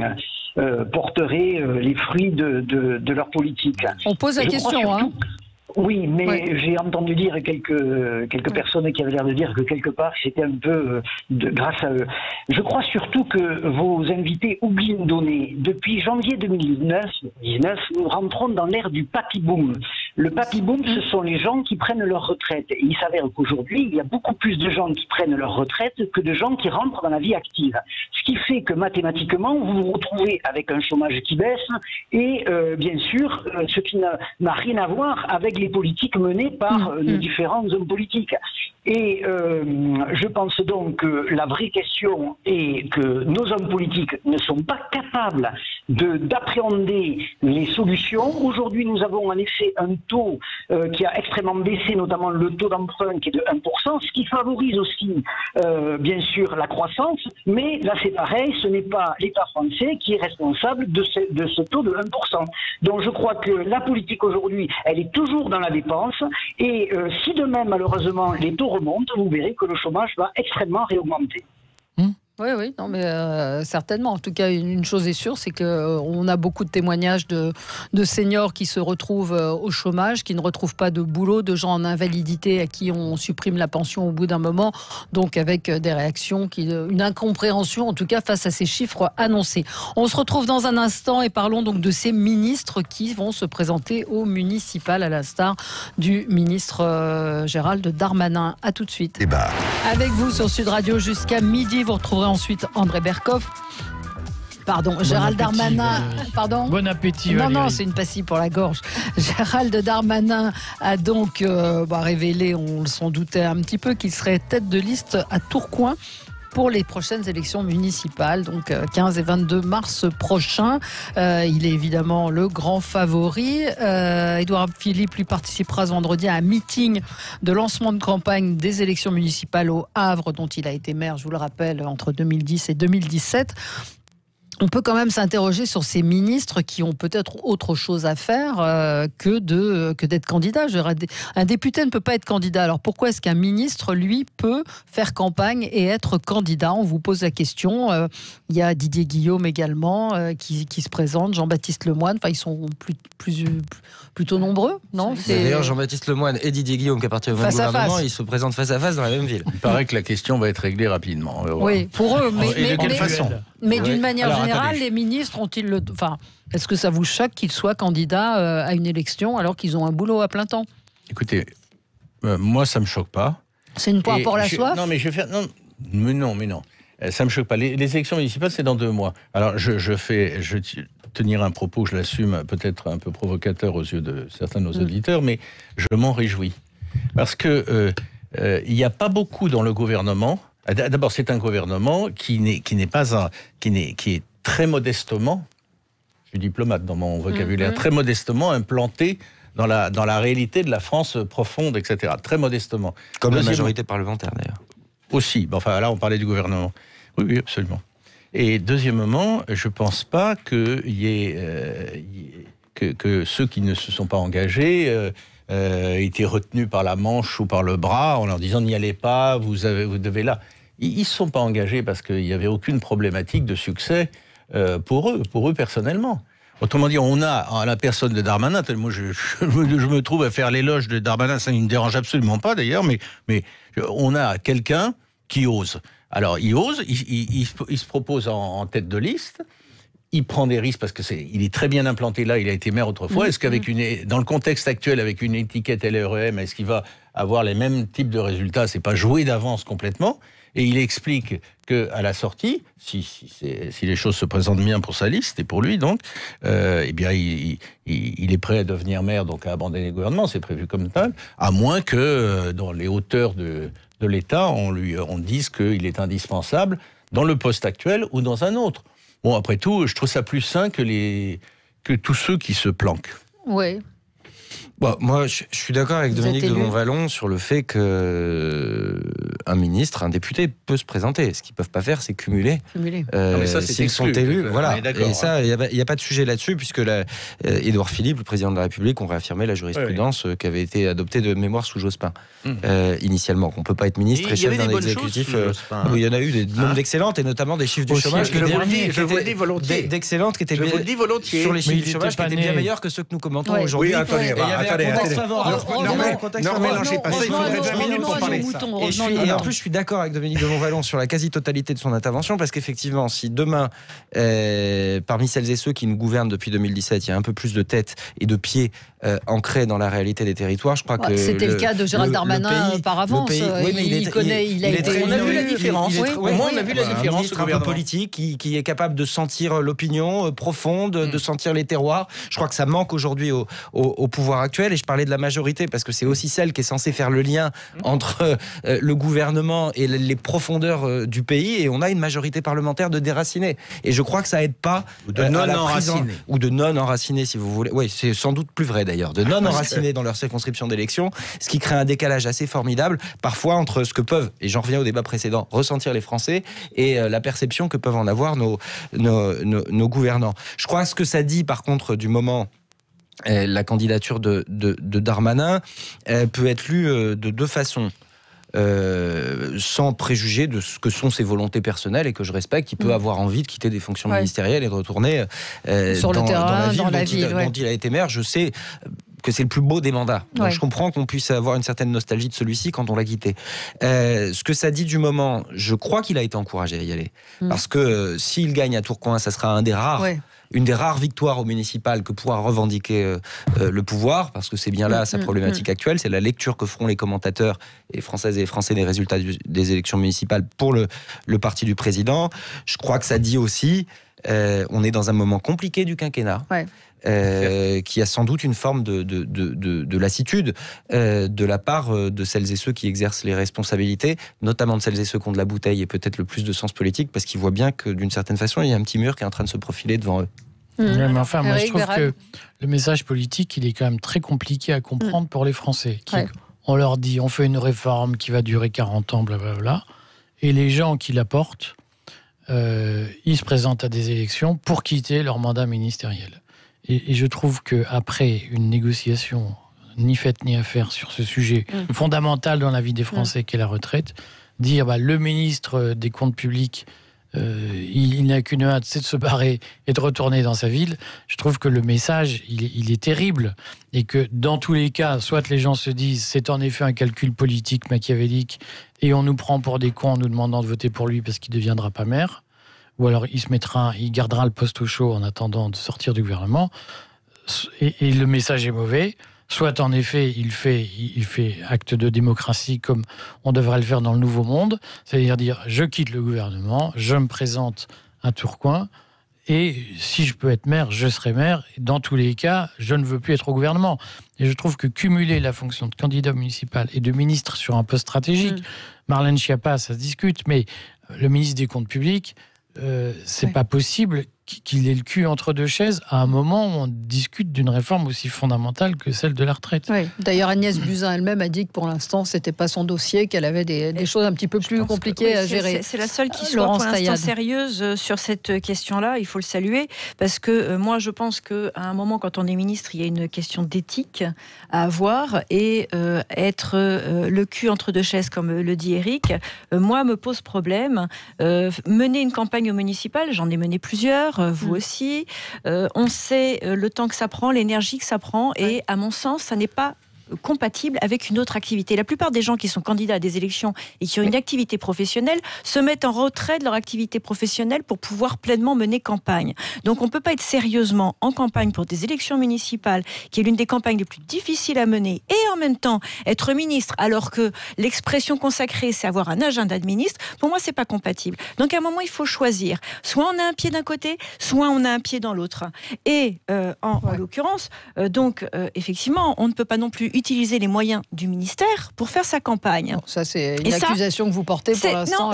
porterait les fruits de leur politique. On pose la question, hein. Oui, mais j'ai entendu dire quelques personnes qui avaient l'air de dire que quelque part c'était un peu grâce à eux. Je crois surtout que vos invités oublient une donnée. Depuis janvier 2019, nous rentrons dans l'ère du papy-boom. Le papy-boom, ce sont les gens qui prennent leur retraite. Et il s'avère qu'aujourd'hui, il y a beaucoup plus de gens qui prennent leur retraite que de gens qui rentrent dans la vie active. Ce qui fait que mathématiquement, vous vous retrouvez avec un chômage qui baisse et bien sûr, ce qui n'a rien à voir avec les politiques menées par nos différents hommes politiques. Et je pense donc que la vraie question est que nos hommes politiques ne sont pas capables d'appréhender les solutions. Aujourd'hui, nous avons en effet un taux qui a extrêmement baissé, notamment le taux d'emprunt qui est de 1%, ce qui favorise aussi, bien sûr, la croissance. Mais là, c'est pareil, ce n'est pas l'État français qui est responsable de ce taux de 1%. Donc je crois que la politique aujourd'hui, elle est toujours dans la dépense. Et si demain, malheureusement, les taux remontent, vous verrez que le chômage va extrêmement réaugmenter. Oui, non, mais certainement. En tout cas, une chose est sûre, c'est qu'on a beaucoup de témoignages de seniors qui se retrouvent au chômage, qui ne retrouvent pas de boulot, de gens en invalidité à qui on supprime la pension au bout d'un moment, donc avec des réactions, une incompréhension, en tout cas, face à ces chiffres annoncés. On se retrouve dans un instant et parlons donc de ces ministres qui vont se présenter au municipal, à l'instar du ministre Gérald Darmanin. À tout de suite. Avec vous sur Sud Radio jusqu'à midi, vous retrouverez ensuite André Berkoff. Gérald Darmanin. Bon appétit. Non, c'est une pastille pour la gorge. Gérald Darmanin a donc révélé, on s'en doutait un petit peu, qu'il serait tête de liste à Tourcoing pour les prochaines élections municipales, donc 15 et 22 mars prochains. Il est évidemment le grand favori. Édouard Philippe lui participera ce vendredi à un meeting de lancement de campagne des élections municipales au Havre, dont il a été maire, je vous le rappelle, entre 2010 et 2017. On peut quand même s'interroger sur ces ministres qui ont peut-être autre chose à faire que d'être candidat. Un député ne peut pas être candidat. Alors pourquoi est-ce qu'un ministre, lui, peut faire campagne et être candidat? On vous pose la question. Il y a Didier Guillaume également qui se présente, Jean-Baptiste Lemoyne. Enfin, ils sont plutôt nombreux, non? D'ailleurs, Jean-Baptiste Lemoyne et Didier Guillaume, qui appartiennent au gouvernement, ils se présentent face à face dans la même ville. Il paraît que la question va être réglée rapidement. Oui, pour eux. Et de quelle façon? Mais d'une manière générale, les ministres ont-ils le... Enfin, est-ce que ça vous choque qu'ils soient candidats à une élection alors qu'ils ont un boulot à plein temps? Écoutez, moi, ça ne me choque pas. C'est une poire pour la soif? Non, mais je vais faire... Non. Ça ne me choque pas. Les élections municipales, c'est dans 2 mois. Alors, je tenir un propos, je l'assume, peut-être un peu provocateur aux yeux de certains de nos auditeurs, mais je m'en réjouis. Parce que il n'y a pas beaucoup dans le gouvernement... D'abord, c'est un gouvernement qui est très modestement, je suis diplomate dans mon vocabulaire, très modestement implanté dans la réalité de la France profonde, etc. Très modestement. Comme la majorité parlementaire, d'ailleurs. Aussi. Enfin, là, on parlait du gouvernement. Oui, absolument. Et deuxièmement, je ne pense pas qu'il y ait... que ceux qui ne se sont pas engagés été retenus par la manche ou par le bras en leur disant n'y allez pas, vous devez là. Ils ne se sont pas engagés parce qu'il n'y avait aucune problématique de succès pour eux personnellement. Autrement dit, on a à la personne de Darmanin, moi je me trouve à faire l'éloge de Darmanin, ça ne me dérange absolument pas d'ailleurs, mais on a quelqu'un qui ose. Alors il ose, il se propose en tête de liste, il prend des risques parce qu'il est très bien implanté là, il a été maire autrefois. Est-ce qu'avec dans le contexte actuel, avec une étiquette LREM, est-ce qu'il va avoir les mêmes types de résultats? C'est pas joué d'avance complètement. Et il explique qu'à la sortie, si les choses se présentent bien pour sa liste et pour lui, donc, eh bien, il est prêt à devenir maire, donc à abandonner le gouvernement, c'est prévu comme tel, à moins que dans les hauteurs de l'État, on dise qu'il est indispensable dans le poste actuel ou dans un autre. Bon, après tout, je trouve ça plus sain que tous ceux qui se planquent. Oui. Bon, moi, je suis d'accord avec Dominique de Montvalon sur le fait qu'un ministre, un député peut se présenter. Ce qu'ils ne peuvent pas faire, c'est cumuler. S'ils sont élus, voilà. Et ça, il n'y a pas de sujet là-dessus, puisque Édouard Philippe, le président de la République, ont réaffirmé la jurisprudence qui avait été adoptée de mémoire sous Jospin, initialement, qu'on ne peut pas être ministre et chef d'un exécutif. Il y en a eu des nombres d'excellentes, et notamment des chiffres du chômage. Je vous le dis volontiers. D'excellentes qui étaient sur les chiffres du chômage qui étaient bien meilleurs que ceux que nous commentons aujourd'hui. Non, mélangez pas ça, il faudrait 20 minutes pour parler de ça. Et en plus, je suis d'accord avec Dominique de Montvalon sur la quasi-totalité de son intervention, parce qu'effectivement, si demain, parmi celles et ceux qui nous gouvernent depuis 2017, il y a un peu plus de tête et de pieds ancrés dans la réalité des territoires, je crois que... C'était le cas de Gérald Darmanin par avance. Il a été... On a vu la différence. Au moins, on a vu la différence. Un ministre un peu politique qui est capable de sentir l'opinion profonde, de sentir les terroirs. Je crois que ça manque aujourd'hui au pouvoir actuel. Et je parlais de la majorité parce que c'est aussi celle qui est censée faire le lien entre le gouvernement et les profondeurs du pays. Et on a une majorité parlementaire de déracinés. Et je crois que ça aide pas ou de non-enracinés. Ou de non-enracinés, si vous voulez. Oui, c'est sans doute plus vrai d'ailleurs. De non-enracinés dans leur circonscription d'élection, ce qui crée un décalage assez formidable, parfois entre ce que peuvent, et j'en reviens au débat précédent, ressentir les Français et la perception que peuvent en avoir nos gouvernants. Je crois que ce que ça dit, par contre, du moment... La candidature de Darmanin peut être lue de deux façons. Sans préjuger de ce que sont ses volontés personnelles et que je respecte, il peut avoir envie de quitter des fonctions ministérielles et de retourner sur le terrain, dans la ville dont il a été maire. Je sais que c'est le plus beau des mandats. Donc je comprends qu'on puisse avoir une certaine nostalgie de celui-ci quand on l'a quitté. Ce que ça dit du moment, je crois qu'il a été encouragé à y aller. Parce que s'il gagne à Tourcoing, ça sera une des rares victoires au municipal que pourra revendiquer le pouvoir, parce que c'est bien là sa problématique actuelle, c'est la lecture que feront les commentateurs et Françaises et Français des résultats des élections municipales pour le parti du président. Je crois que ça dit aussi, on est dans un moment compliqué du quinquennat. Qui a sans doute une forme de lassitude de la part de celles et ceux qui exercent les responsabilités, notamment de celles et ceux qui ont de la bouteille et peut-être le plus de sens politique, parce qu'ils voient bien que d'une certaine façon, il y a un petit mur qui est en train de se profiler devant eux. Mais enfin, moi je trouve que le message politique, il est quand même très compliqué à comprendre pour les Français. On leur dit, on fait une réforme qui va durer 40 ans, blablabla, et les gens qui la portent, ils se présentent à des élections pour quitter leur mandat ministériel. Et je trouve qu'après une négociation ni faite ni à faire sur ce sujet fondamental dans la vie des Français qu'est la retraite, dire le ministre des comptes publics, il n'a qu'une hâte, c'est de se barrer et de retourner dans sa ville. Je trouve que le message, il est terrible. Et que dans tous les cas, soit les gens se disent c'est en effet un calcul politique machiavélique et on nous prend pour des cons en nous demandant de voter pour lui parce qu'il ne deviendra pas maire, ou alors il gardera le poste au chaud en attendant de sortir du gouvernement, et le message est mauvais. Soit en effet, il fait acte de démocratie comme on devrait le faire dans le Nouveau Monde, c'est-à-dire dire je quitte le gouvernement, je me présente à Tourcoing, et si je peux être maire, je serai maire. Dans tous les cas, je ne veux plus être au gouvernement. Et je trouve que cumuler la fonction de candidat municipal et de ministre sur un poste stratégique, Marlène Schiappa, ça se discute, mais le ministre des Comptes publics, c'est pas possible qu'il ait le cul entre deux chaises à un moment où on discute d'une réforme aussi fondamentale que celle de la retraite. Oui. D'ailleurs, Agnès Buzyn elle-même a dit que pour l'instant, c'était pas son dossier, qu'elle avait des choses un petit peu plus compliquées à gérer. C'est la seule qui soit pour l'instant sérieuse sur cette question-là. Il faut le saluer parce que moi, je pense qu'à un moment, quand on est ministre, il y a une question d'éthique à avoir et être le cul entre deux chaises, comme le dit Éric, moi, me pose problème. Mener une campagne municipale, j'en ai mené plusieurs, vous aussi. On sait le temps que ça prend, l'énergie que ça prend, et à mon sens, ça n'est pas compatible avec une autre activité. La plupart des gens qui sont candidats à des élections et qui ont une activité professionnelle se mettent en retrait de leur activité professionnelle pour pouvoir pleinement mener campagne. Donc on ne peut pas être sérieusement en campagne pour des élections municipales, qui est l'une des campagnes les plus difficiles à mener, et en même temps être ministre, alors que l'expression consacrée, c'est avoir un agenda de ministre. Pour moi, c'est pas compatible. Donc à un moment, il faut choisir. Soit on a un pied d'un côté, soit on a un pied dans l'autre. Et en l'occurrence, effectivement, on ne peut pas non plus utiliser les moyens du ministère pour faire sa campagne. Non, ça, c'est une accusation que vous portez pour l'instant.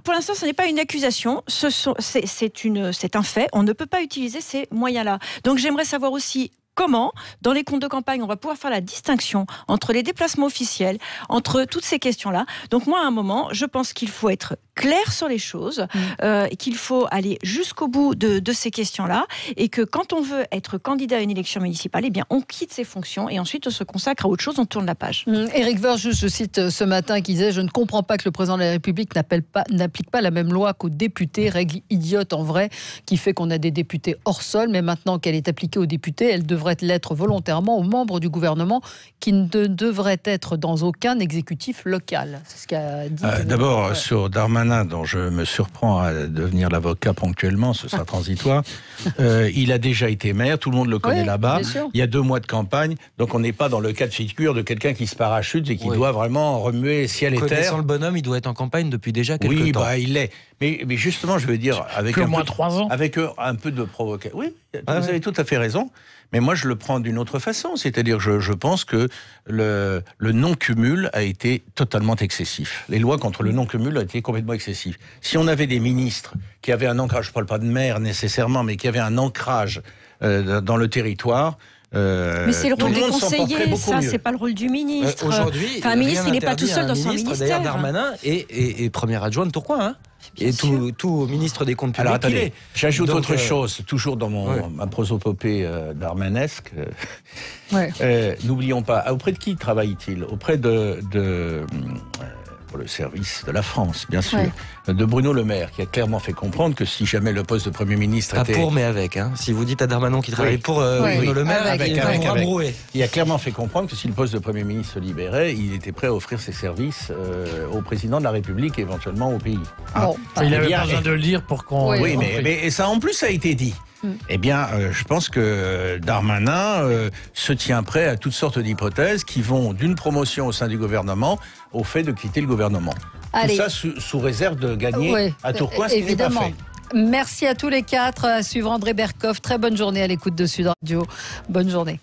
Pour l'instant, ce n'est pas une accusation, c'est un fait. On ne peut pas utiliser ces moyens-là. Donc j'aimerais savoir aussi comment, dans les comptes de campagne, on va pouvoir faire la distinction entre les déplacements officiels, entre toutes ces questions-là. Donc moi, à un moment, je pense qu'il faut être clair sur les choses, et qu'il faut aller jusqu'au bout de ces questions-là, et que quand on veut être candidat à une élection municipale, eh bien, on quitte ses fonctions et ensuite on se consacre à autre chose, on tourne la page. Éric Woerth, je cite ce matin, qui disait « Je ne comprends pas que le président de la République n'applique pas la même loi qu'aux députés, règle idiote en vrai, qui fait qu'on a des députés hors sol, mais maintenant qu'elle est appliquée aux députés, elle devrait l'être volontairement aux membres du gouvernement qui ne devraient être dans aucun exécutif local. » C'est ce qu'a dit. D'abord, sur Darmanin, dont je me surprends à devenir l'avocat ponctuellement, ce sera transitoire, il a déjà été maire, tout le monde le connaît là-bas. Il y a 2 mois de campagne, donc on n'est pas dans le cas de figure de quelqu'un qui se parachute et qui doit vraiment remuer ciel et terre. Connaissant le bonhomme, il doit être en campagne depuis déjà quelques temps. Oui, bah, il l'est. Mais justement, je veux dire, avec avec un peu de provocation. Oui, vous avez tout à fait raison. Mais moi, je le prends d'une autre façon. C'est-à-dire, je pense que le non-cumul a été totalement excessif. Les lois contre le non-cumul ont été complètement excessives. Si on avait des ministres qui avaient un ancrage, je ne parle pas de maire nécessairement, mais qui avaient un ancrage dans le territoire... mais c'est le rôle des conseillers, ça, c'est pas le rôle du ministre. Aujourd'hui, un ministre, il n'est pas tout seul dans son ministère. D'ailleurs, Darmanin est premier adjoint de Tourcoing, hein. Et tout ministre des comptes publics. Alors attendez, j'ajoute autre chose, toujours dans ma prosopopée darmanesque. N'oublions pas, auprès de qui travaille-t-il? Auprès pour le service de la France, bien sûr, de Bruno Le Maire, qui a clairement fait comprendre que si jamais le poste de Premier ministre était... Pas pour, mais avec. Hein. Si vous dites à Darmanin qu'il travaille pour Bruno Le Maire, il a clairement fait comprendre que si le poste de Premier ministre se libérait, il était prêt à offrir ses services au président de la République et éventuellement au pays. Il n'avait pas besoin de le dire pour qu'on... Oui, mais ça en plus a été dit. Eh bien, je pense que Darmanin se tient prêt à toutes sortes d'hypothèses qui vont d'une promotion au sein du gouvernement au fait de quitter le gouvernement. Allez. Tout ça sous réserve de gagner à Tourcoing, ce qui n'est pas fait. Merci à tous les 4. À suivre André Berkoff. Très bonne journée à l'écoute de Sud Radio. Bonne journée.